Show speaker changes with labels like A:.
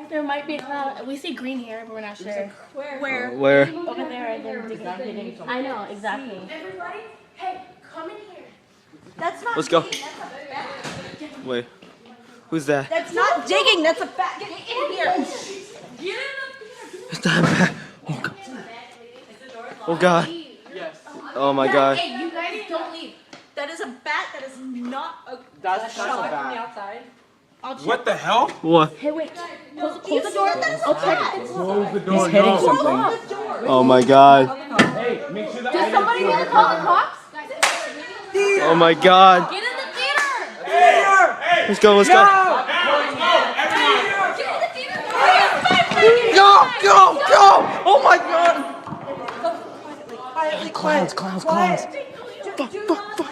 A: There might be a cloud. We see green here, but we're not sure.
B: Where?
A: Over there. They're digging. I know, exactly.
C: Everybody, hey, come in here.
B: That's not
D: Let's go.
B: digging, that's a bat.
D: Wait. Who's that?
B: That's not digging, that's a bat. Get in here.
C: Get in the
D: It's not bad. Oh God. Oh God. Oh my God.
B: Hey, you guys don't leave. That is a bat, that is not a
E: That's
B: shot.
E: a bat.
C: outside.
E: What the hell?
D: What?
A: Hey, wait. Close
B: You
A: the
B: see
A: door.
B: that? That is a
A: I'll check
B: bat.
A: it.
E: Close the door.
D: He's hitting
E: no.
D: something.
B: Close the door.
D: Oh my God.
E: Hey, make sure the
A: Does somebody need to call the cops?
D: Oh my God.
A: Get in the theater.
D: Let's go. Let's go.
A: Get in the theater.
D: Go. Go. Go. Oh my God.
B: Quietly,
D: Clowns.
B: quiet.
D: Clowns.
B: Quiet.
D: Fuck. Fuck. Fuck.